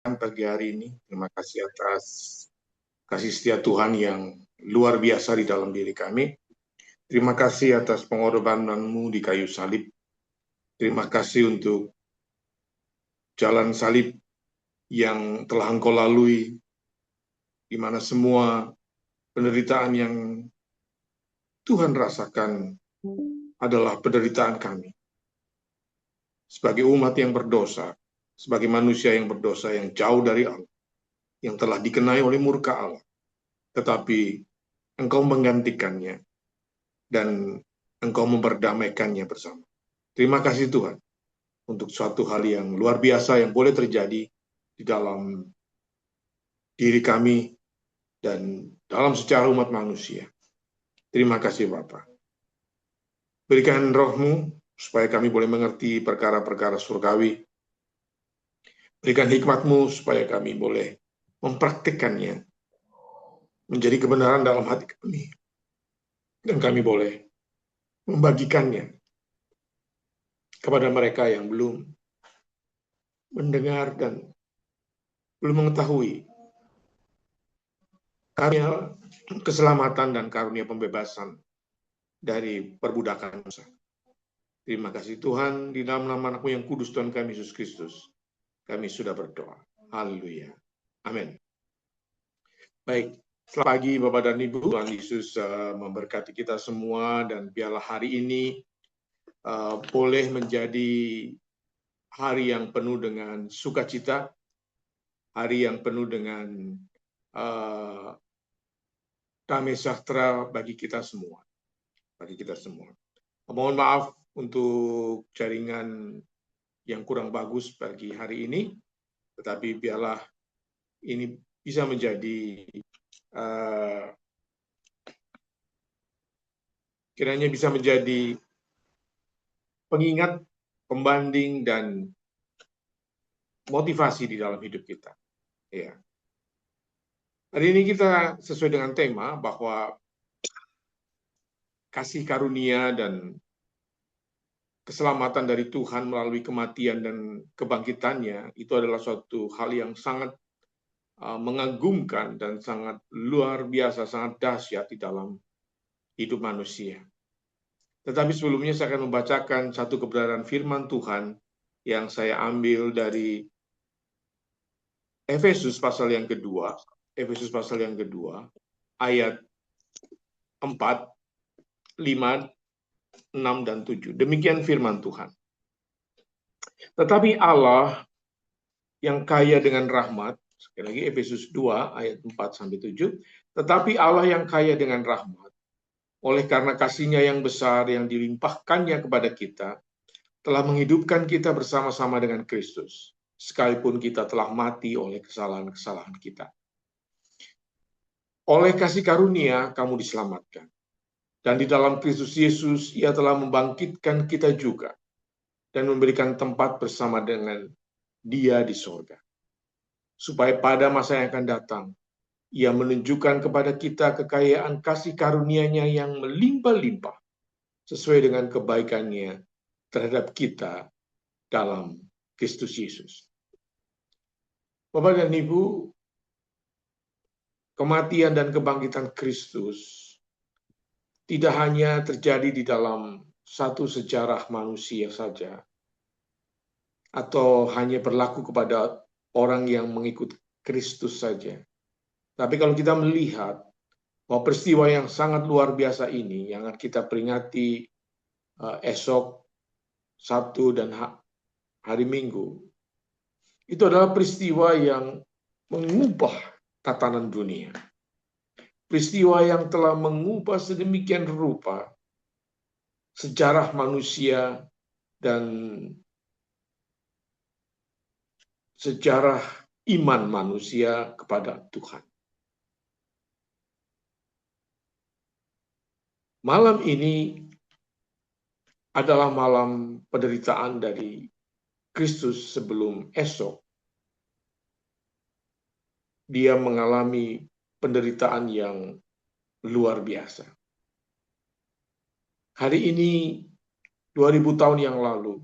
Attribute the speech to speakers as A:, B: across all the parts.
A: pagi hari ini. Terima kasih atas kasih setia Tuhan yang luar biasa di dalam diri kami. Terima kasih atas pengorbanan-Mu di kayu salib. Terima kasih untuk jalan salib yang telah Engkau lalui, di mana semua penderitaan yang Tuhan rasakan adalah penderitaan kami. Sebagai umat yang berdosa, sebagai manusia yang berdosa yang jauh dari Allah, yang telah dikenai oleh murka Allah, tetapi Engkau menggantikannya dan Engkau memperdamaikannya bersama. Terima kasih Tuhan untuk suatu hal yang luar biasa yang boleh terjadi di dalam diri kami dan dalam secara umat manusia. Terima kasih Bapa. Berikan roh-Mu supaya kami boleh mengerti perkara-perkara surgawi. Berikan hikmat-Mu supaya kami boleh mempraktikkannya menjadi kebenaran dalam hati kami. Dan kami boleh membagikannya kepada mereka yang belum mendengar dan belum mengetahui karunia keselamatan dan karunia pembebasan dari perbudakan dosa. Terima kasih Tuhan, di dalam nama Anakmu yang kudus Tuhan kami Yesus Kristus, kami sudah berdoa. Haleluya. Amin. Baik, selamat pagi Bapak dan Ibu. Tuhan Yesus memberkati kita semua dan biarlah hari ini boleh menjadi hari yang penuh dengan sukacita, hari yang penuh dengan damai sejahtera bagi kita semua. Mohon maaf untuk jaringan yang kurang bagus pagi hari ini, tetapi biarlah ini bisa menjadi kiranya bisa menjadi pengingat, pembanding, dan motivasi di dalam hidup kita. Ya. Hari ini kita sesuai dengan tema bahwa kasih karunia dan keselamatan dari Tuhan melalui kematian dan kebangkitannya itu adalah suatu hal yang sangat mengagumkan dan sangat luar biasa, sangat dahsyat di dalam hidup manusia. Tetapi sebelumnya saya akan membacakan satu kebenaran firman Tuhan yang saya ambil dari Efesus pasal yang kedua, ayat 4, 5, 6, dan 7. Demikian firman Tuhan. Tetapi Allah yang kaya dengan rahmat, sekali lagi Efesus 2 ayat 4-7, tetapi Allah yang kaya dengan rahmat, oleh karena kasih-Nya yang besar yang dilimpahkannya kepada kita, telah menghidupkan kita bersama-sama dengan Kristus, sekalipun kita telah mati oleh kesalahan-kesalahan kita. Oleh kasih karunia kamu diselamatkan. Dan di dalam Kristus Yesus, Ia telah membangkitkan kita juga dan memberikan tempat bersama dengan Dia di sorga. Supaya pada masa yang akan datang, Ia menunjukkan kepada kita kekayaan kasih karunia-Nya yang melimpah-limpah, sesuai dengan kebaikan-Nya terhadap kita dalam Kristus Yesus. Bapak dan Ibu, kematian dan kebangkitan Kristus tidak hanya terjadi di dalam satu sejarah manusia saja, atau hanya berlaku kepada orang yang mengikut Kristus saja. Tapi kalau kita melihat bahwa peristiwa yang sangat luar biasa ini, yang akan kita peringati esok, Sabtu, dan hari Minggu, itu adalah peristiwa yang mengubah tatanan dunia. Peristiwa yang telah mengubah sedemikian rupa sejarah manusia dan sejarah iman manusia kepada Tuhan. Malam ini adalah malam penderitaan dari Kristus sebelum esok Dia mengalami penderitaan yang luar biasa. Hari ini, 2000 tahun yang lalu,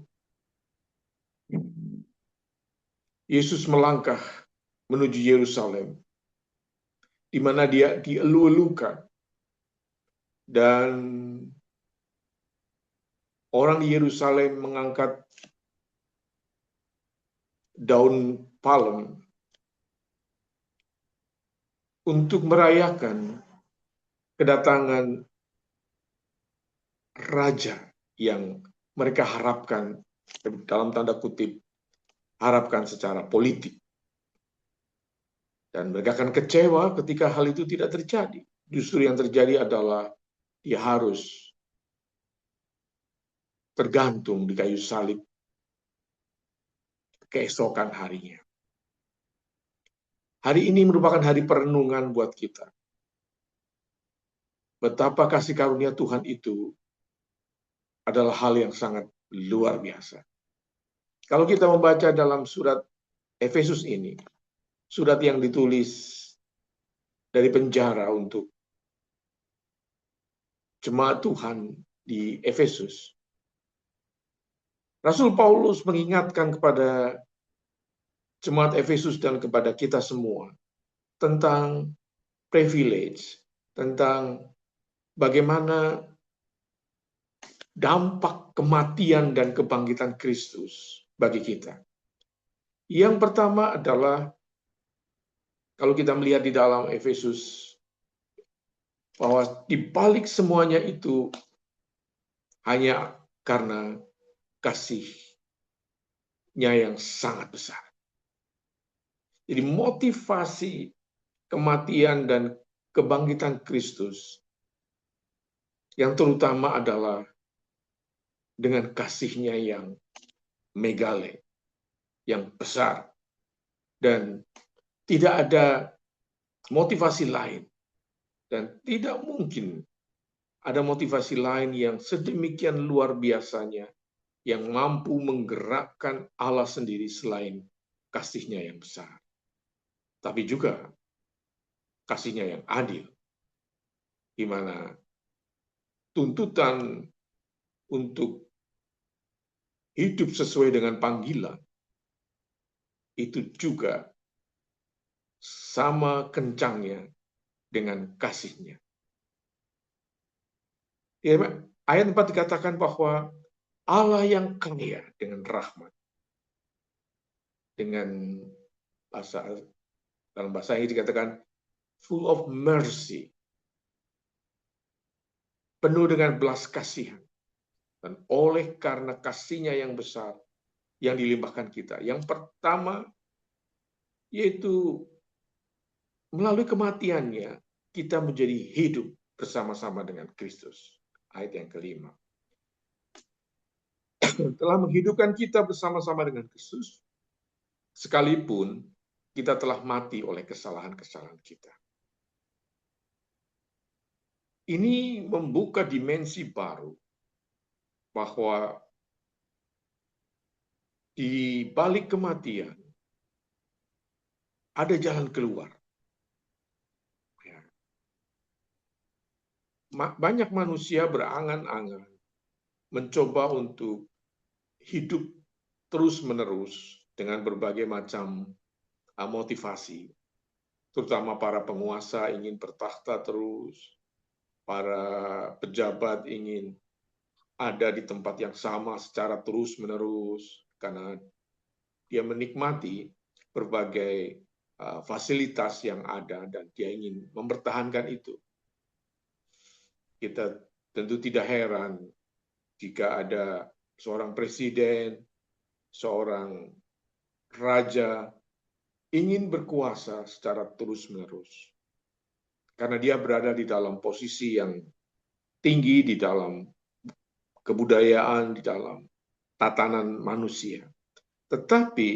A: Yesus melangkah menuju Yerusalem, di mana dia dielu-elukan, dan orang di Yerusalem mengangkat daun palem untuk merayakan kedatangan raja yang mereka harapkan, dalam tanda kutip, harapkan secara politik. Dan mereka akan kecewa ketika hal itu tidak terjadi. Justru yang terjadi adalah dia harus tergantung di kayu salib keesokan harinya. Hari ini merupakan hari perenungan buat kita. Betapa kasih karunia Tuhan itu adalah hal yang sangat luar biasa. Kalau kita membaca dalam surat Efesus ini, surat yang ditulis dari penjara untuk jemaat Tuhan di Efesus, Rasul Paulus mengingatkan kepada jemaat Efesus dan kepada kita semua tentang privilege, tentang bagaimana dampak kematian dan kebangkitan Kristus bagi kita. Yang pertama adalah, kalau kita melihat di dalam Efesus, bahwa di balik semuanya itu hanya karena kasihnya yang sangat besar. Jadi motivasi kematian dan kebangkitan Kristus yang terutama adalah dengan kasihnya yang megale, yang besar, dan tidak ada motivasi lain, dan tidak mungkin ada motivasi lain yang sedemikian luar biasanya yang mampu menggerakkan Allah sendiri selain kasihnya yang besar, tapi juga kasihnya yang adil, di mana tuntutan untuk hidup sesuai dengan panggilan itu juga sama kencangnya dengan kasihnya. Ayat 4 dikatakan bahwa Allah yang kaya dengan rahmat, dengan dalam bahasa ini dikatakan full of mercy, penuh dengan belas kasihan, dan oleh karena kasihnya yang besar yang dilimpahkan kita. Yang pertama, yaitu melalui kematiannya, kita menjadi hidup bersama-sama dengan Kristus. Ayat yang kelima. Telah menghidupkan kita bersama-sama dengan Kristus, sekalipun kita telah mati oleh kesalahan-kesalahan kita. Ini membuka dimensi baru, bahwa di balik kematian ada jalan keluar. Banyak manusia berangan-angan mencoba untuk hidup terus-menerus dengan berbagai macam motivasi, terutama para penguasa ingin bertakhta terus, para pejabat ingin ada di tempat yang sama secara terus-menerus, karena dia menikmati berbagai fasilitas yang ada dan dia ingin mempertahankan itu. Kita tentu tidak heran jika ada seorang presiden, seorang raja ingin berkuasa secara terus-menerus. Karena dia berada di dalam posisi yang tinggi di dalam kebudayaan, di dalam tatanan manusia. Tetapi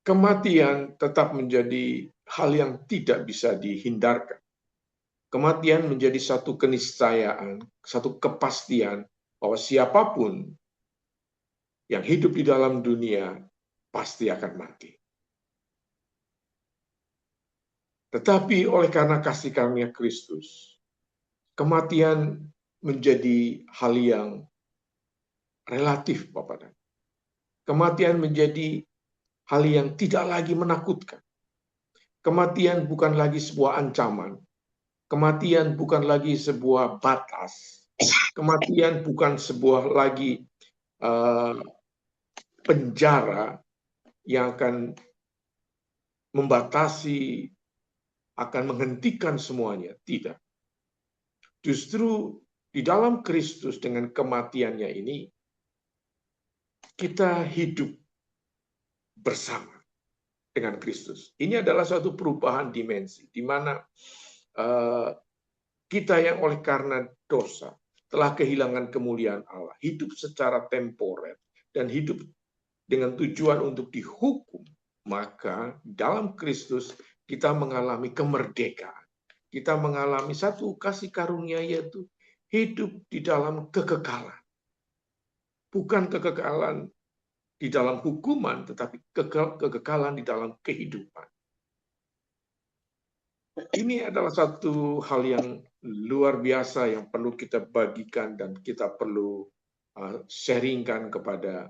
A: kematian tetap menjadi hal yang tidak bisa dihindarkan. Kematian menjadi satu keniscayaan, satu kepastian bahwa siapapun yang hidup di dalam dunia pasti akan mati. Tetapi oleh karena kasih karunia Kristus, kematian menjadi hal yang relatif, Bapak dan. Kematian menjadi hal yang tidak lagi menakutkan. Kematian bukan lagi sebuah ancaman. Kematian bukan lagi sebuah batas. Kematian bukan sebuah lagi penjara yang akan membatasi, akan menghentikan semuanya. Tidak. Justru di dalam Kristus dengan kematiannya ini, kita hidup bersama dengan Kristus. Ini adalah suatu perubahan dimensi, di mana kita yang oleh karena dosa telah kehilangan kemuliaan Allah, hidup secara temporer, dan hidup dengan tujuan untuk dihukum, maka dalam Kristus kita mengalami kemerdekaan. Kita mengalami satu kasih karunia, yaitu hidup di dalam kekekalan. Bukan kekekalan di dalam hukuman, tetapi kekekalan di dalam kehidupan. Ini adalah satu hal yang luar biasa yang perlu kita bagikan dan kita perlu sharingkan kepada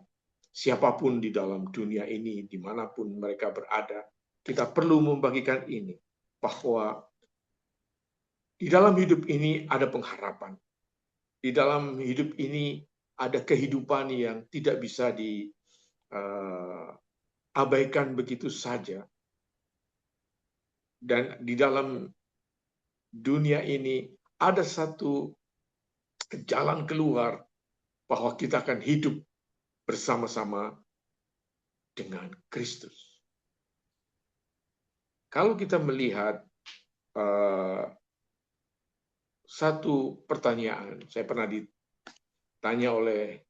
A: siapapun di dalam dunia ini, dimanapun mereka berada. Kita perlu membagikan ini, bahwa di dalam hidup ini ada pengharapan. Di dalam hidup ini ada kehidupan yang tidak bisa diabaikan begitu saja. Dan di dalam dunia ini ada satu jalan keluar, bahwa kita akan hidup bersama-sama dengan Kristus. Kalau kita melihat satu pertanyaan, saya pernah ditanya oleh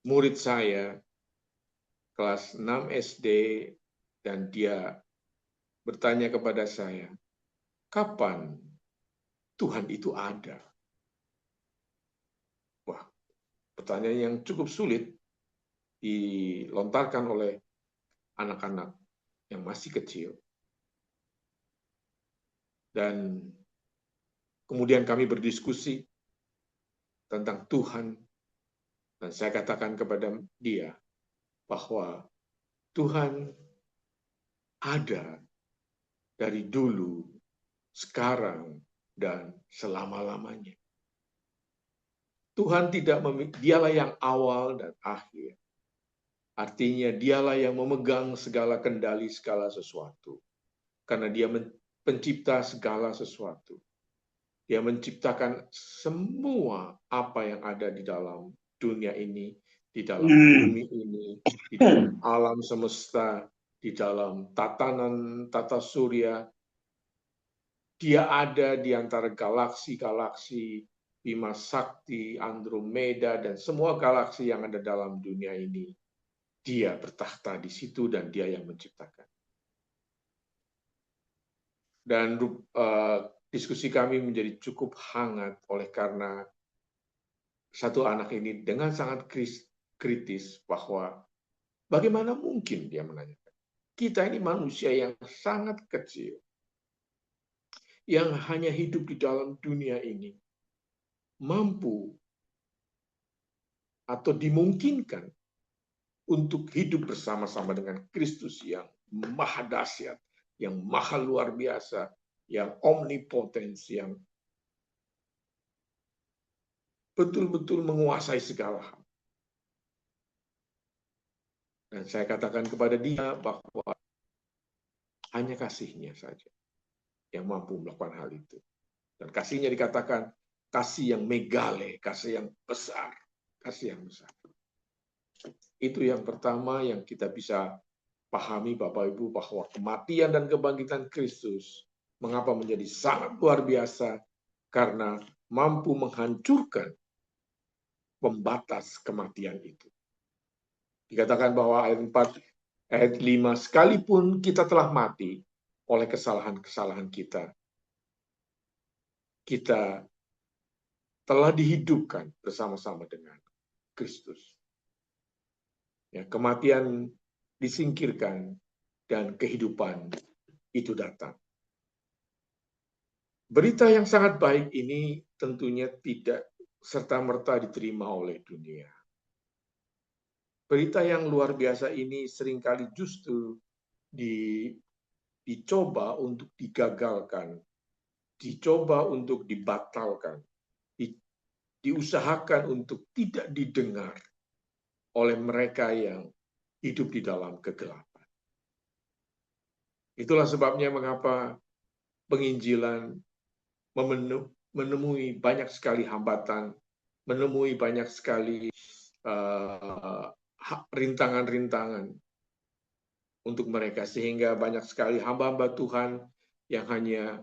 A: murid saya kelas 6 SD, dan dia bertanya kepada saya, kapan Tuhan itu ada? Wah, pertanyaan yang cukup sulit dilontarkan oleh anak-anak yang masih kecil. Dan kemudian kami berdiskusi tentang Tuhan, dan saya katakan kepada dia bahwa Tuhan ada dari dulu, sekarang, dan selama-lamanya. Tuhan tidak dialah yang awal dan akhir. Artinya dialah yang memegang segala kendali segala sesuatu. Karena dia pencipta segala sesuatu. Dia menciptakan semua apa yang ada di dalam dunia ini, di dalam bumi ini, di dalam alam semesta, di dalam tatanan tata surya. Dia ada di antara galaksi-galaksi, Bima Sakti, Andromeda, dan semua galaksi yang ada dalam dunia ini. Dia bertakhta di situ dan dia yang menciptakan. Dan diskusi kami menjadi cukup hangat oleh karena satu anak ini dengan sangat kritis bahwa bagaimana mungkin, dia menanyakan, kita ini manusia yang sangat kecil, yang hanya hidup di dalam dunia ini, mampu atau dimungkinkan untuk hidup bersama-sama dengan Kristus yang maha dahsyat, yang maha luar biasa, yang omnipotens, yang betul-betul menguasai segala hal. Dan saya katakan kepada dia bahwa hanya kasih-Nya saja yang mampu melakukan hal itu. Dan kasih-Nya dikatakan kasih yang megale, kasih yang besar, kasih yang besar. Itu yang pertama yang kita bisa pahami, Bapak Ibu, bahwa kematian dan kebangkitan Kristus mengapa menjadi sangat luar biasa, karena mampu menghancurkan pembatas kematian itu. Dikatakan bahwa ayat 4, ayat 5, sekalipun kita telah mati oleh kesalahan-kesalahan kita, kita telah dihidupkan bersama-sama dengan Kristus. Ya, kematian disingkirkan dan kehidupan itu datang. Berita yang sangat baik ini tentunya tidak serta-merta diterima oleh dunia. berita yang luar biasa ini seringkali justru dicoba untuk digagalkan, dicoba untuk dibatalkan, diusahakan untuk tidak didengar oleh mereka yang hidup di dalam kegelapan. Itulah sebabnya mengapa penginjilan menemui banyak sekali hambatan, menemui banyak sekali rintangan-rintangan untuk mereka, sehingga banyak sekali hamba-hamba Tuhan yang hanya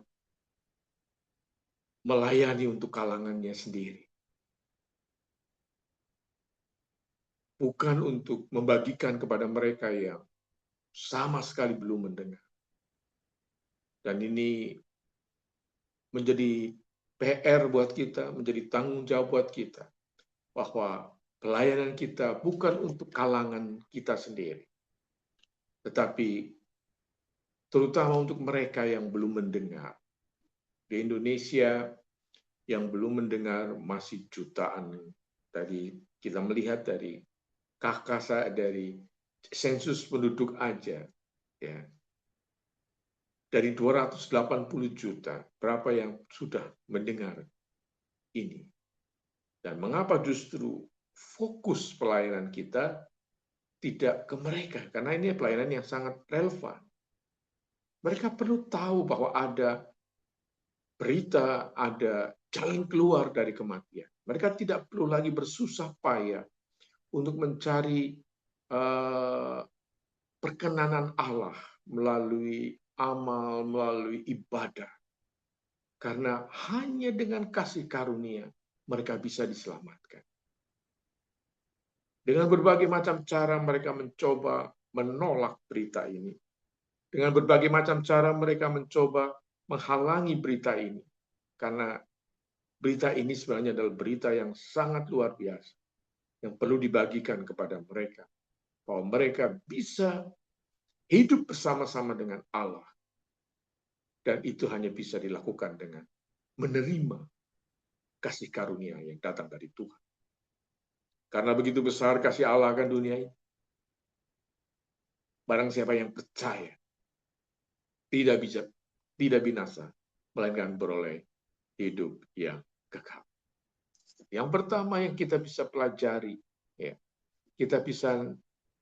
A: melayani untuk kalangannya sendiri, bukan untuk membagikan kepada mereka yang sama sekali belum mendengar. Dan ini menjadi PR buat kita, menjadi tanggung jawab buat kita, bahwa pelayanan kita bukan untuk kalangan kita sendiri, tetapi terutama untuk mereka yang belum mendengar. Di Indonesia yang belum mendengar masih jutaan. Tadi kita melihat dari dari sensus penduduk aja, ya, dari 280 juta, berapa yang sudah mendengar ini. Dan mengapa justru fokus pelayanan kita tidak ke mereka? Karena ini pelayanan yang sangat relevan. Mereka perlu tahu bahwa ada berita, ada jalan keluar dari kematian. Mereka tidak perlu lagi bersusah payah untuk mencari perkenanan Allah melalui amal, melalui ibadah. Karena hanya dengan kasih karunia mereka bisa diselamatkan. Dengan berbagai macam cara mereka mencoba menolak berita ini. Dengan berbagai macam cara mereka mencoba menghalangi berita ini. Karena berita ini sebenarnya adalah berita yang sangat luar biasa, yang perlu dibagikan kepada mereka. Bahwa mereka bisa hidup bersama-sama dengan Allah. Dan itu hanya bisa dilakukan dengan menerima kasih karunia yang datang dari Tuhan. Karena begitu besar kasih Allah akan dunia ini, barang siapa yang percaya tidak binasa, melainkan beroleh hidup yang kekal. Yang pertama yang kita bisa pelajari, ya, kita bisa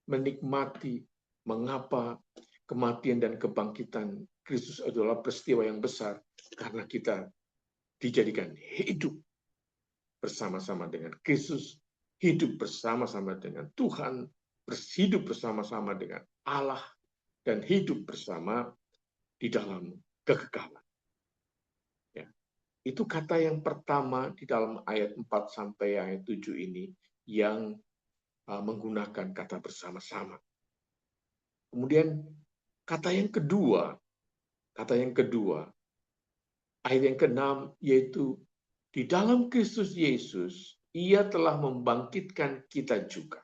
A: menikmati mengapa kematian dan kebangkitan Kristus adalah peristiwa yang besar, karena kita dijadikan hidup bersama-sama dengan Kristus, hidup bersama-sama dengan Tuhan, hidup bersama-sama dengan Allah, dan hidup bersama di dalam kekekalan. Ya. Itu kata yang pertama di dalam ayat 4 sampai ayat 7 ini yang menggunakan kata bersama-sama. Kemudian kata yang kedua, ayat yang ke-6, yaitu di dalam Kristus Yesus, Ia telah membangkitkan kita juga.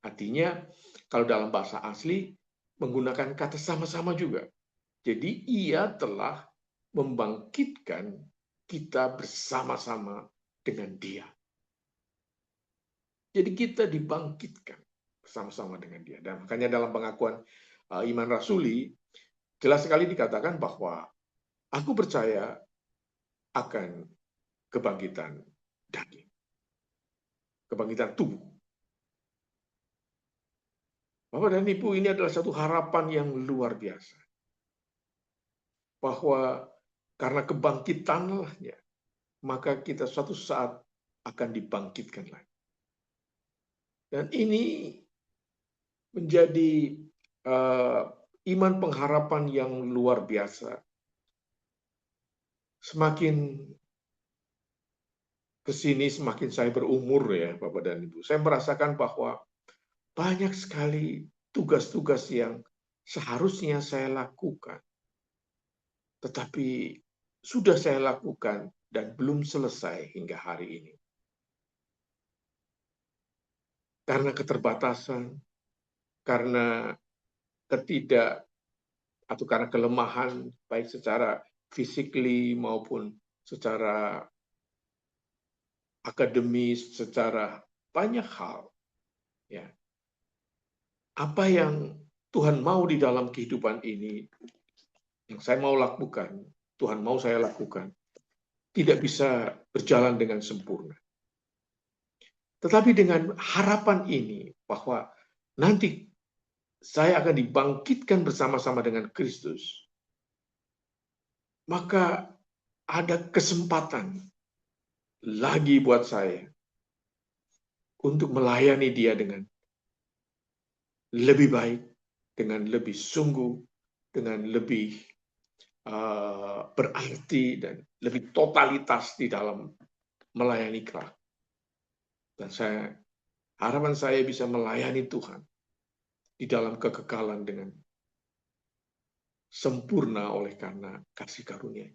A: Artinya, kalau dalam bahasa asli, menggunakan kata sama-sama juga. Jadi, Ia telah membangkitkan kita bersama-sama dengan Dia. Jadi, kita dibangkitkan bersama-sama dengan Dia. Dan makanya dalam pengakuan iman rasuli, jelas sekali dikatakan bahwa aku percaya akan kebangkitan daging, kebangkitan tubuh. Bapak dan Ibu, ini adalah satu harapan yang luar biasa. Bahwa karena kebangkitannya, maka kita suatu saat akan dibangkitkan lagi. Dan ini menjadi iman pengharapan yang luar biasa. Semakin kesini, semakin saya berumur, ya Bapak dan Ibu, saya merasakan bahwa banyak sekali tugas-tugas yang seharusnya saya lakukan, tetapi sudah saya lakukan dan belum selesai hingga hari ini. Karena keterbatasan, karena karena kelemahan, baik secara physically maupun secara akademis, secara banyak hal. Ya, apa yang Tuhan mau di dalam kehidupan ini, yang saya mau lakukan, Tuhan mau saya lakukan, tidak bisa berjalan dengan sempurna. Tetapi dengan harapan ini, bahwa nanti saya akan dibangkitkan bersama-sama dengan Kristus, maka ada kesempatan lagi buat saya untuk melayani Dia dengan lebih baik, dengan lebih sungguh, dengan lebih berarti dan lebih totalitas di dalam melayani kelak. Dan harapan saya bisa melayani Tuhan di dalam kekekalan dengan sempurna oleh karena kasih karunia.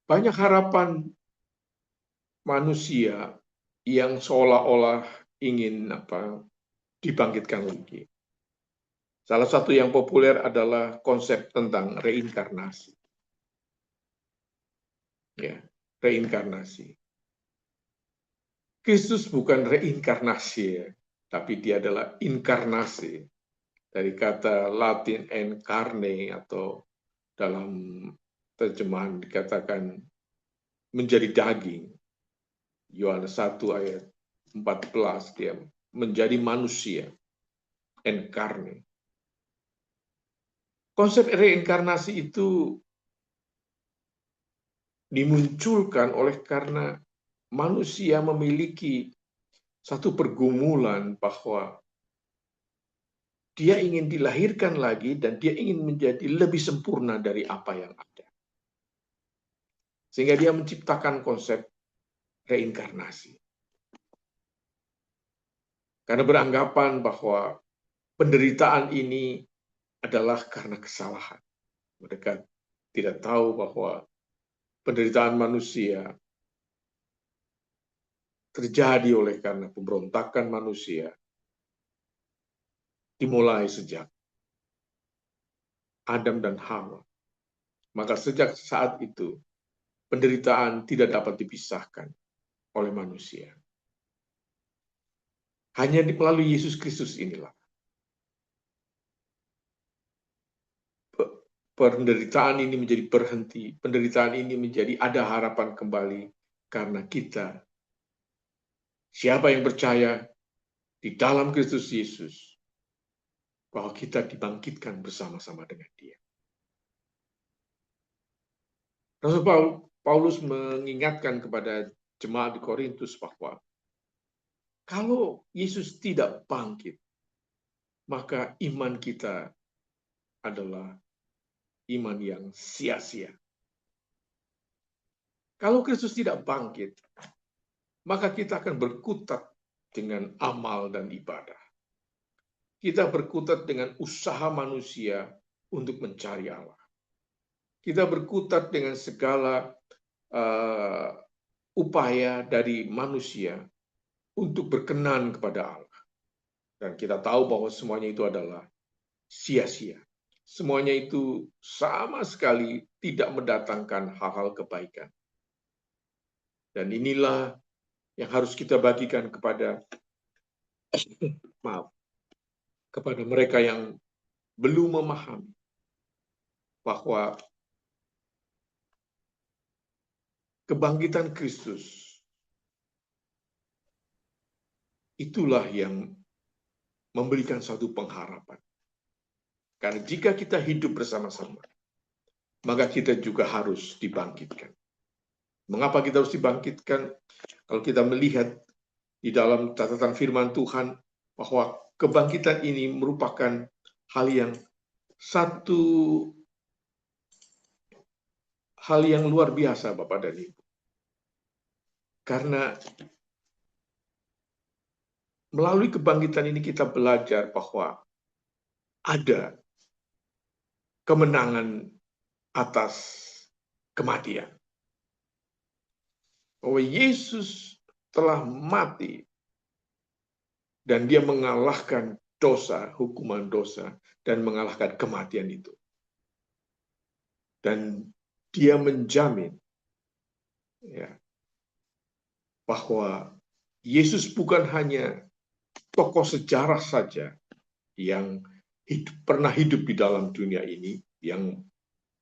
A: Banyak harapan manusia yang seolah-olah ingin dibangkitkan lagi. Salah satu yang populer adalah konsep tentang reinkarnasi. Ya, reinkarnasi. Kristus bukan reinkarnasi, ya, tapi Dia adalah inkarnasi dari kata Latin encarne, atau dalam terjemahan dikatakan menjadi daging. Yohanes 1 ayat 14, Dia menjadi manusia, encarne. Konsep reinkarnasi itu dimunculkan oleh karena manusia memiliki satu pergumulan bahwa dia ingin dilahirkan lagi dan dia ingin menjadi lebih sempurna dari apa yang ada. Sehingga dia menciptakan konsep reinkarnasi. Karena beranggapan bahwa penderitaan ini adalah karena kesalahan. Mereka tidak tahu bahwa penderitaan manusia terjadi oleh karena pemberontakan manusia dimulai sejak Adam dan Hawa. Maka sejak saat itu penderitaan tidak dapat dipisahkan oleh manusia. Hanya melalui Yesus Kristus inilah penderitaan ini menjadi berhenti, penderitaan ini menjadi ada harapan kembali, karena kita, siapa yang percaya di dalam Kristus Yesus, bahwa kita dibangkitkan bersama-sama dengan Dia. Rasul Paulus mengingatkan kepada jemaat di Korintus bahwa kalau Yesus tidak bangkit, maka iman kita adalah iman yang sia-sia. Kalau Kristus tidak bangkit, maka kita akan berkutat dengan amal dan ibadah. Kita berkutat dengan usaha manusia untuk mencari Allah. Kita berkutat dengan segala upaya dari manusia untuk berkenan kepada Allah. Dan kita tahu bahwa semuanya itu adalah sia-sia. Semuanya itu sama sekali tidak mendatangkan hal-hal kebaikan. Dan inilah yang harus kita bagikan kepada kepada mereka yang belum memahami bahwa kebangkitan Kristus itulah yang memberikan satu pengharapan. Karena jika kita hidup bersama-sama, maka kita juga harus dibangkitkan. Mengapa kita harus dibangkitkan? Kalau kita melihat di dalam catatan firman Tuhan, bahwa kebangkitan ini merupakan hal yang luar biasa, Bapak dan Ibu. Karena melalui kebangkitan ini kita belajar bahwa ada kemenangan atas kematian. Bahwa Yesus telah mati dan Dia mengalahkan dosa, hukuman dosa, dan mengalahkan kematian itu. Dan Dia menjamin, ya, bahwa Yesus bukan hanya tokoh sejarah saja yang pernah hidup di dalam dunia ini, yang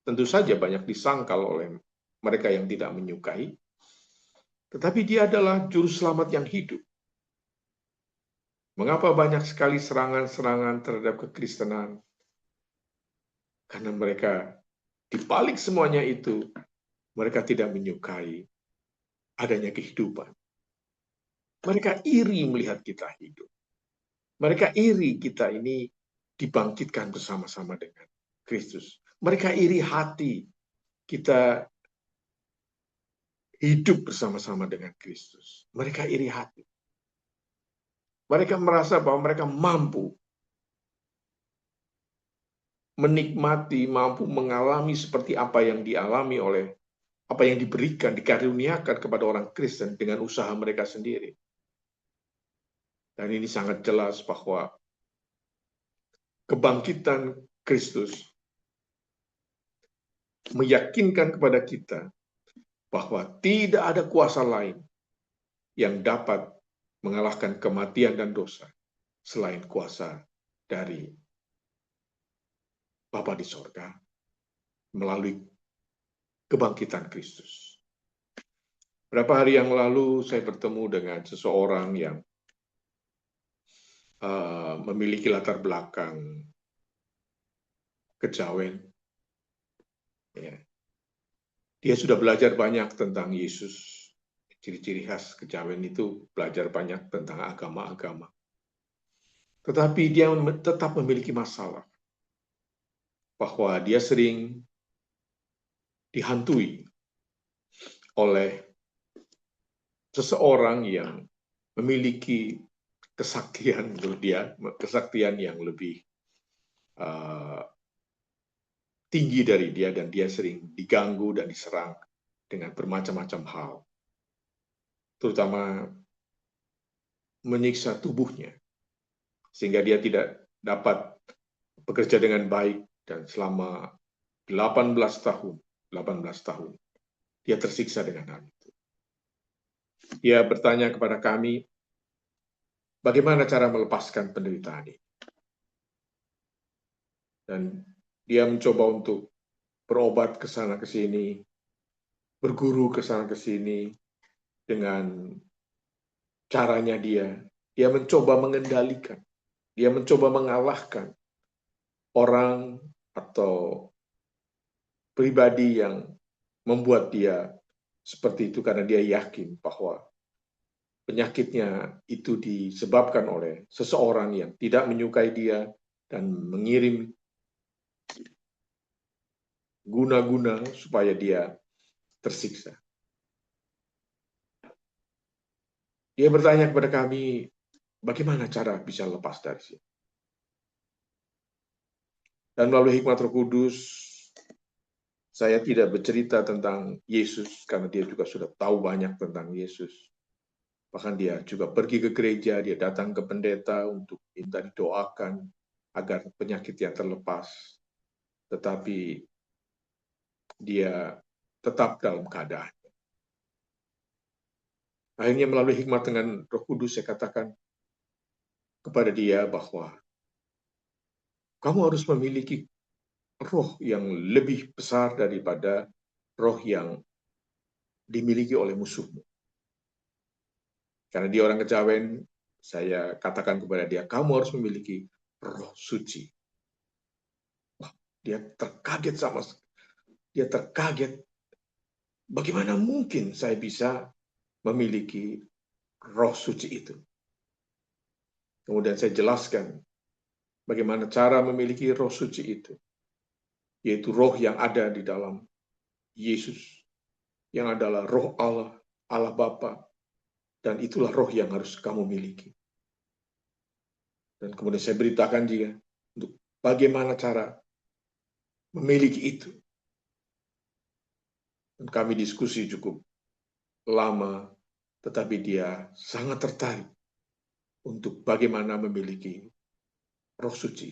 A: tentu saja banyak disangkal oleh mereka yang tidak menyukai, tetapi dia adalah juru selamat yang hidup. Mengapa banyak sekali serangan-serangan terhadap kekristenan? Karena mereka, di balik semuanya itu, mereka tidak menyukai adanya kehidupan. Mereka iri melihat kita hidup. Mereka iri kita ini dibangkitkan bersama-sama dengan Kristus. Mereka iri hati kita hidup bersama-sama dengan Kristus. Mereka iri hati. Mereka merasa bahwa mereka mampu menikmati, mampu mengalami seperti apa yang dialami oleh, apa yang diberikan, dikaruniakan kepada orang Kristen dengan usaha mereka sendiri. Dan ini sangat jelas bahwa kebangkitan Kristus meyakinkan kepada kita bahwa tidak ada kuasa lain yang dapat mengalahkan kematian dan dosa selain kuasa dari Bapa di sorga melalui kebangkitan Kristus. Beberapa hari yang lalu saya bertemu dengan seseorang yang memiliki latar belakang kejawen. Ya. Dia sudah belajar banyak tentang Yesus. Ciri-ciri khas kejawen itu belajar banyak tentang agama-agama. Tetapi dia tetap memiliki masalah. Bahwa dia sering dihantui oleh seseorang yang memiliki kesaktian menurut dia, kesaktian yang lebih tinggi dari dia, dan dia sering diganggu dan diserang dengan bermacam-macam hal, terutama menyiksa tubuhnya, sehingga dia tidak dapat bekerja dengan baik, dan selama 18 tahun, dia tersiksa dengan hal itu. Dia bertanya kepada kami, bagaimana cara melepaskan penderitaan ini? Dan dia mencoba untuk berobat ke sana ke sini, berguru ke sana ke sini dengan caranya dia. Dia mencoba mengendalikan, dia mencoba mengalahkan orang atau pribadi yang membuat dia seperti itu, karena dia yakin bahwa penyakitnya itu disebabkan oleh seseorang yang tidak menyukai dia dan mengirim guna-guna supaya dia tersiksa. Dia bertanya kepada kami, bagaimana cara bisa lepas dari sini? Dan melalui hikmat Roh Kudus, saya tidak bercerita tentang Yesus, karena dia juga sudah tahu banyak tentang Yesus. Bahkan dia juga pergi ke gereja, dia datang ke pendeta untuk minta didoakan agar penyakitnya terlepas. Tetapi dia tetap dalam keadaan. Akhirnya melalui hikmat dengan Roh Kudus, saya katakan kepada dia bahwa kamu harus memiliki roh yang lebih besar daripada roh yang dimiliki oleh musuhmu. Karena dia orang kejawen, saya katakan kepada dia, kamu harus memiliki roh suci. Wah, dia terkaget. Bagaimana mungkin saya bisa memiliki roh suci itu? Kemudian saya jelaskan bagaimana cara memiliki roh suci itu, yaitu roh yang ada di dalam Yesus, yang adalah roh Allah, Allah Bapa, dan itulah roh yang harus kamu miliki. Dan kemudian saya beritakan dia untuk bagaimana cara memiliki itu. Dan kami diskusi cukup lama, tetapi dia sangat tertarik untuk bagaimana memiliki roh suci.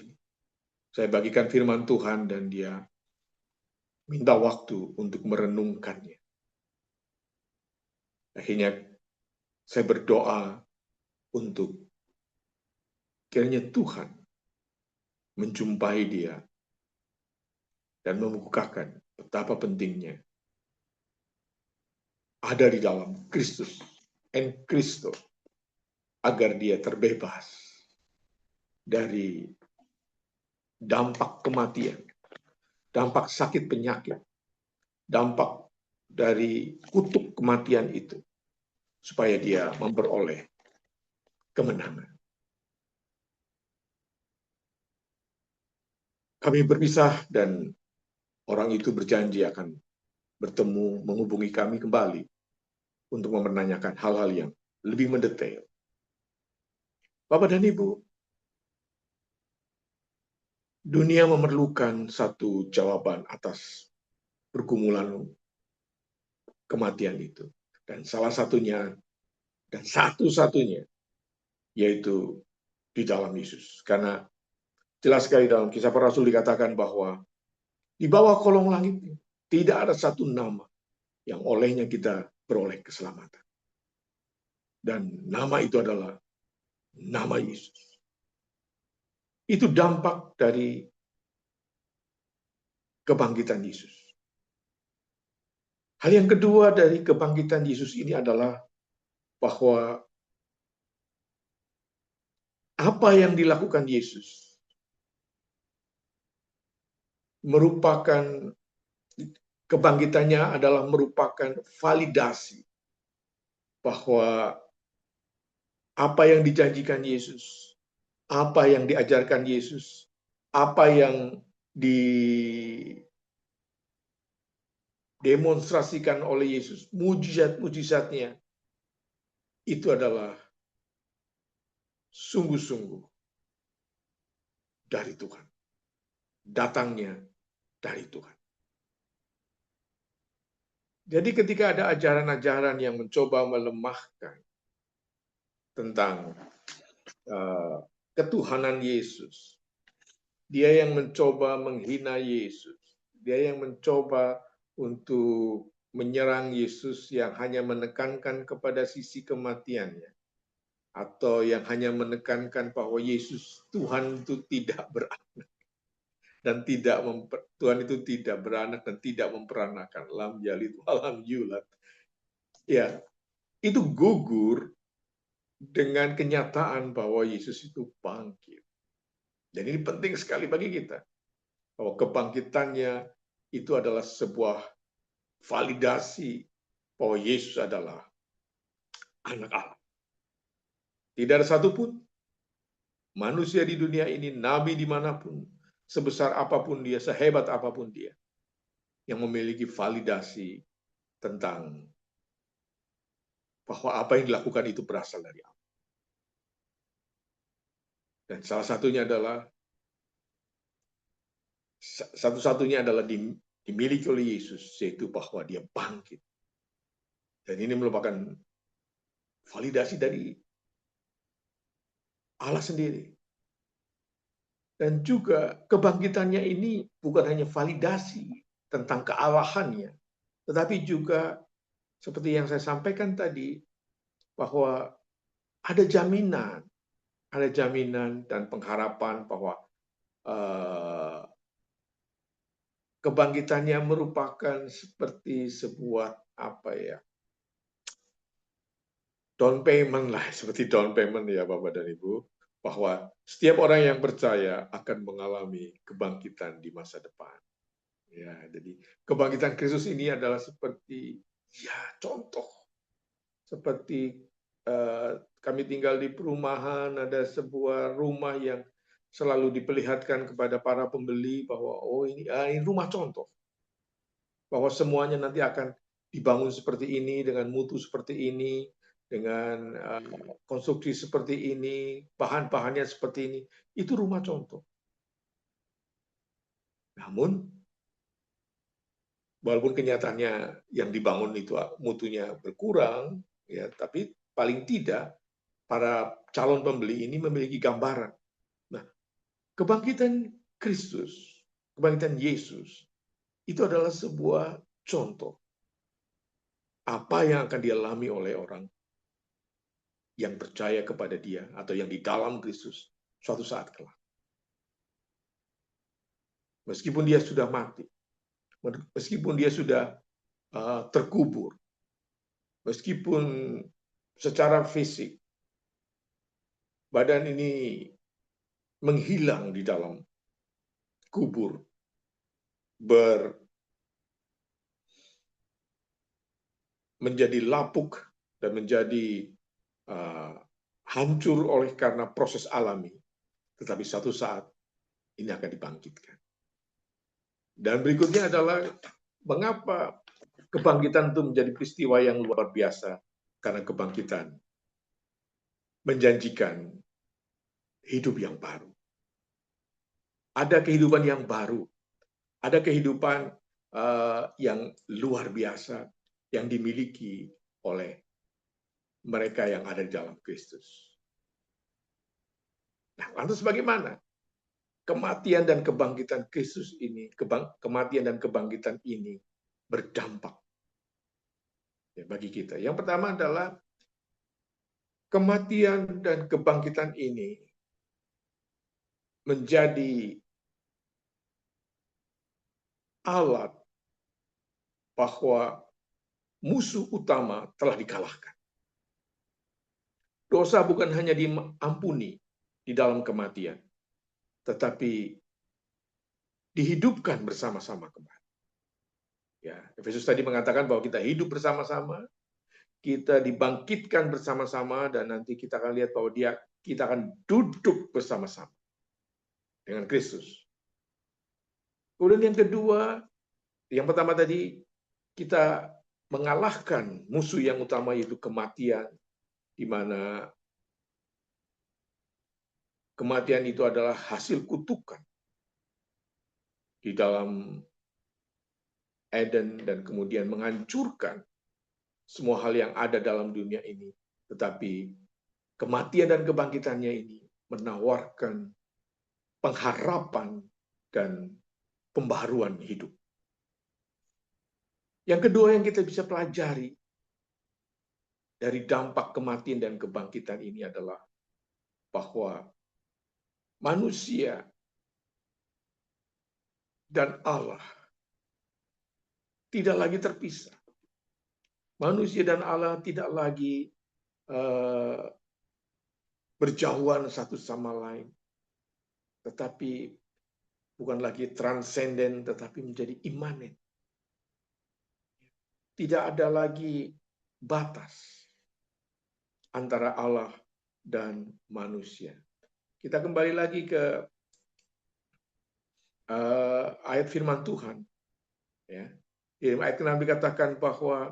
A: Saya bagikan firman Tuhan dan dia minta waktu untuk merenungkannya. Akhirnya Saya berdoa untuk kiranya Tuhan menjumpai dia dan membukakan betapa pentingnya ada di dalam Kristus and Kristo, agar dia terbebas dari dampak kematian, dampak sakit penyakit, dampak dari kutuk kematian itu, supaya dia memperoleh kemenangan. Kami berpisah dan orang itu berjanji akan bertemu, menghubungi kami kembali untuk menanyakan hal-hal yang lebih mendetail. Bapak dan Ibu, dunia memerlukan satu jawaban atas pergumulan kematian itu. Dan salah satunya, dan satu-satunya, yaitu di dalam Yesus. Karena jelas sekali dalam Kisah Para Rasul dikatakan bahwa di bawah kolong langit tidak ada satu nama yang olehnya kita beroleh keselamatan. Dan nama itu adalah nama Yesus. Itu dampak dari kebangkitan Yesus. Hal yang kedua dari kebangkitan Yesus ini adalah bahwa apa yang dilakukan Yesus merupakan, kebangkitannya adalah merupakan validasi bahwa apa yang dijanjikan Yesus, apa yang diajarkan Yesus, apa yang didemonstrasikan oleh Yesus, mujizat-mujizatnya, itu adalah sungguh-sungguh dari Tuhan. Datangnya dari Tuhan. Jadi ketika ada ajaran-ajaran yang mencoba melemahkan tentang ketuhanan Yesus, dia yang mencoba menghina Yesus, dia yang mencoba untuk menyerang Yesus yang hanya menekankan kepada sisi kematiannya, atau yang hanya menekankan bahwa Yesus Tuhan itu tidak beranak dan Tuhan itu tidak beranak dan tidak memperanakan, lam yalid walam yulad. Ya, itu gugur dengan kenyataan bahwa Yesus itu bangkit. Dan ini penting sekali bagi kita, bahwa kebangkitannya itu adalah sebuah validasi bahwa Yesus adalah anak Allah. Tidak ada satupun manusia di dunia ini, nabi dimanapun, sebesar apapun dia, sehebat apapun dia, yang memiliki validasi tentang bahwa apa yang dilakukan itu berasal dari Allah. Dan salah satunya adalah, satu-satunya adalah dimiliki oleh Yesus, yaitu bahwa dia bangkit. Dan ini merupakan validasi dari Allah sendiri. Dan juga kebangkitannya ini bukan hanya validasi tentang kealahannya, tetapi juga seperti yang saya sampaikan tadi, bahwa ada jaminan dan pengharapan bahwa kebangkitannya merupakan seperti sebuah down payment lah, seperti down payment ya Bapak dan Ibu, bahwa setiap orang yang percaya akan mengalami kebangkitan di masa depan. Ya, jadi kebangkitan Kristus ini adalah seperti contoh. Seperti kami tinggal di perumahan, ada sebuah rumah yang selalu diperlihatkan kepada para pembeli bahwa ini rumah contoh. Bahwa semuanya nanti akan dibangun seperti ini, dengan mutu seperti ini, dengan konstruksi seperti ini, bahan-bahannya seperti ini. Itu rumah contoh. Namun, walaupun kenyataannya yang dibangun itu mutunya berkurang, ya, tapi paling tidak para calon pembeli ini memiliki gambaran. Nah, kebangkitan Kristus, kebangkitan Yesus, itu adalah sebuah contoh apa yang akan dialami oleh orang yang percaya kepada Dia atau yang di dalam Kristus suatu saat kelak. Meskipun dia sudah mati, meskipun dia sudah terkubur, meskipun secara fisik badan ini menghilang di dalam kubur, menjadi lapuk dan menjadi hancur oleh karena proses alami, tetapi suatu saat ini akan dibangkitkan. Dan berikutnya adalah mengapa kebangkitan itu menjadi peristiwa yang luar biasa, karena kebangkitan menjanjikan hidup yang baru. Ada kehidupan yang baru, ada kehidupan yang luar biasa yang dimiliki oleh mereka yang ada di dalam Kristus. Nah, lantas bagaimana kematian dan kebangkitan Kristus ini, kematian dan kebangkitan ini berdampak bagi kita? Yang pertama adalah kematian dan kebangkitan ini menjadi alat bahwa musuh utama telah dikalahkan. Dosa bukan hanya diampuni di dalam kematian, tetapi dihidupkan bersama-sama kembali. Ya, Efesus tadi mengatakan bahwa kita hidup bersama-sama, kita dibangkitkan bersama-sama, dan nanti kita akan lihat bahwa kita akan duduk bersama-sama dengan Kristus. Kemudian yang kedua, yang pertama tadi, kita mengalahkan musuh yang utama, yaitu kematian, di mana kematian itu adalah hasil kutukan di dalam Eden dan kemudian menghancurkan semua hal yang ada dalam dunia ini. Tetapi kematian dan kebangkitannya ini menawarkan pengharapan dan pembaharuan hidup. Yang kedua yang kita bisa pelajari dari dampak kematian dan kebangkitan ini adalah bahwa manusia dan Allah tidak lagi terpisah. Manusia dan Allah tidak lagi berjauhan satu sama lain, tetapi bukan lagi transenden, tetapi menjadi imanen. Tidak ada lagi batas antara Allah dan manusia. Kita kembali lagi ke ayat firman Tuhan. Ya. Di ayat ke-6 dikatakan bahwa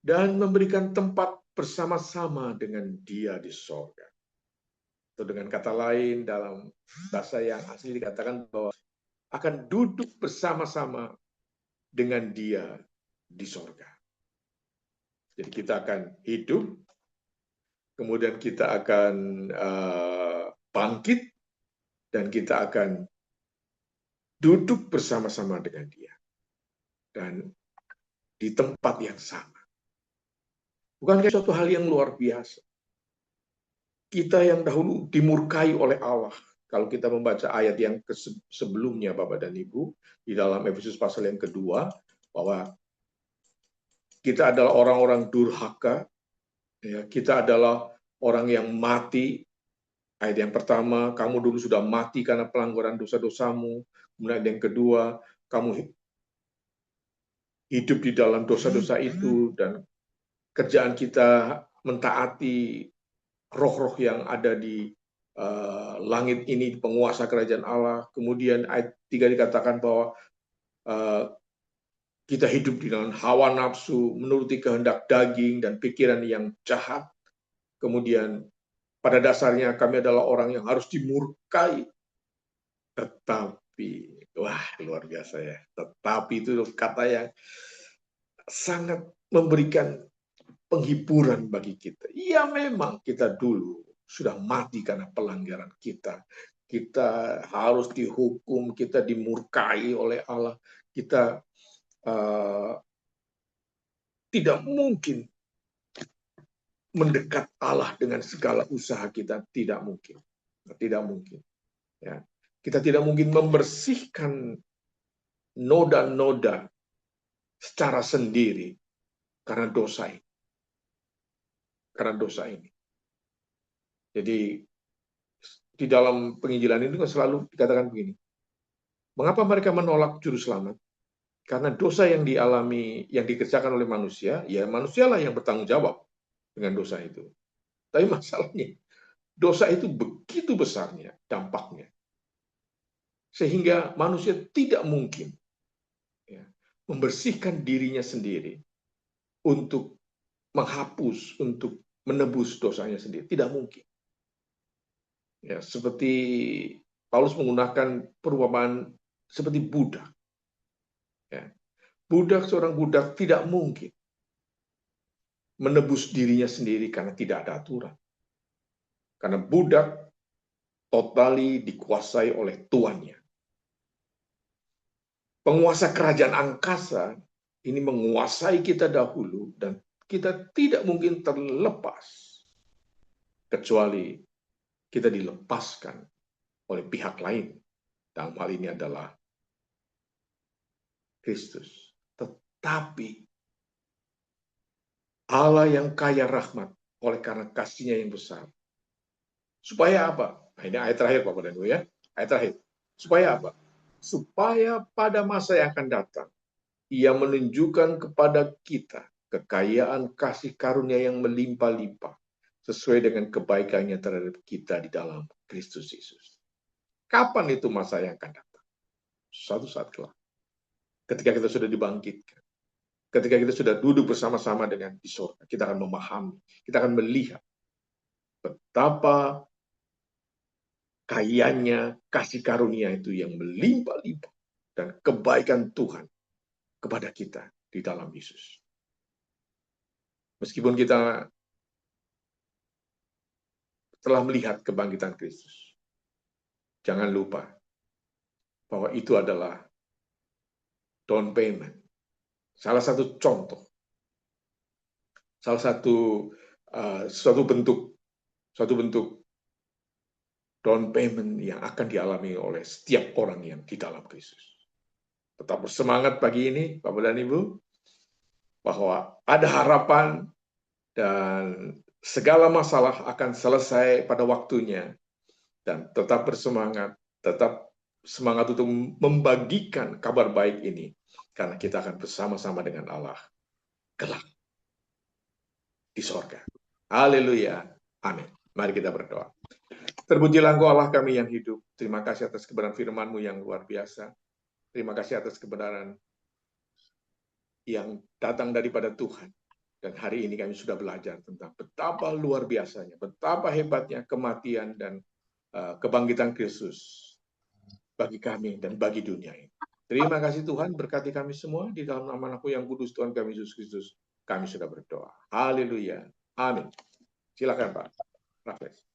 A: dan memberikan tempat bersama-sama dengan Dia di sorga. Atau dengan kata lain, dalam bahasa yang asli dikatakan bahwa akan duduk bersama-sama dengan Dia di sorga. Jadi kita akan hidup, kemudian kita akan bangkit, dan kita akan duduk bersama-sama dengan Dia. Dan di tempat yang sama. Bukankah suatu hal yang luar biasa? Kita yang dahulu dimurkai oleh Allah. Kalau kita membaca ayat yang sebelumnya, Bapak dan Ibu, di dalam Efesus pasal yang kedua, bahwa kita adalah orang-orang durhaka, ya, kita adalah orang yang mati. Ayat yang pertama, kamu dulu sudah mati karena pelanggaran dosa-dosamu. Kemudian yang kedua, kamu hidup di dalam dosa-dosa itu, dan kerjaan kita mentaati roh-roh yang ada di langit ini, penguasa kerajaan Allah. Kemudian ayat 3 dikatakan bahwa kita hidup di dalam hawa nafsu, menuruti kehendak daging dan pikiran yang jahat. Kemudian pada dasarnya kami adalah orang yang harus dimurkai. Tetapi, wah luar biasa ya. Tetapi itu kata yang sangat memberikan penghiburan bagi kita. Ya memang kita dulu sudah mati karena pelanggaran kita. Kita harus dihukum, kita dimurkai oleh Allah. Kita tidak mungkin mendekat Allah dengan segala usaha kita, tidak mungkin. Tidak mungkin. Ya. Kita tidak mungkin membersihkan noda-noda secara sendiri karena dosa ini. Karena dosa ini. Jadi di dalam penginjilan itu kan selalu dikatakan begini. Mengapa mereka menolak juru selamat? Karena dosa yang dialami, yang dikerjakan oleh manusia, ya manusialah yang bertanggung jawab dengan dosa itu. Tapi masalahnya, dosa itu begitu besarnya dampaknya. Sehingga manusia tidak mungkin ya, membersihkan dirinya sendiri untuk menghapus, untuk menebus dosanya sendiri. Tidak mungkin. Ya, seperti Paulus menggunakan perumpamaan seperti budak. Ya. Seorang budak tidak mungkin menebus dirinya sendiri karena tidak ada aturan. Karena budak totali dikuasai oleh tuannya. Penguasa kerajaan angkasa ini menguasai kita dahulu dan kita tidak mungkin terlepas kecuali kita dilepaskan oleh pihak lain. Dalam hal ini adalah Kristus. Tetapi Allah yang kaya rahmat oleh karena kasih-Nya yang besar. Supaya apa? Nah, ini ayat terakhir Bapak dan Ibu ya. Ayat terakhir. Supaya apa? Supaya pada masa yang akan datang Ia menunjukkan kepada kita kekayaan kasih karunia yang melimpah-limpah sesuai dengan kebaikannya terhadap kita di dalam Kristus Yesus. Kapan itu masa yang akan datang? Suatu saat kelak. Ketika kita sudah dibangkitkan. Ketika kita sudah duduk bersama-sama dengan di surga, kita akan memahami, kita akan melihat betapa kayanya kasih karunia itu yang melimpah-limpah dan kebaikan Tuhan kepada kita di dalam Yesus. Meskipun kita telah melihat kebangkitan Kristus, jangan lupa bahwa itu adalah down payment. Salah satu contoh, salah satu suatu bentuk down payment yang akan dialami oleh setiap orang yang di dalam Kristus. Tetap bersemangat pagi ini, Bapak dan Ibu, bahwa ada harapan dan segala masalah akan selesai pada waktunya. Dan tetap bersemangat, tetap semangat untuk membagikan kabar baik ini. Karena kita akan bersama-sama dengan Allah kelak di sorga. Haleluya. Amin. Mari kita berdoa. Terpujilah Engkau Allah kami yang hidup. Terima kasih atas kebenaran firman-Mu yang luar biasa. Terima kasih atas kebenaran yang datang daripada Tuhan. Dan hari ini kami sudah belajar tentang betapa luar biasanya, betapa hebatnya kematian dan kebangkitan Kristus bagi kami dan bagi dunia ini. Terima kasih Tuhan, berkati kami semua di dalam nama Anakmu yang kudus, Tuhan kami Yesus Kristus. Kami sudah berdoa. Haleluya. Amin. Silakan Pak Raffles.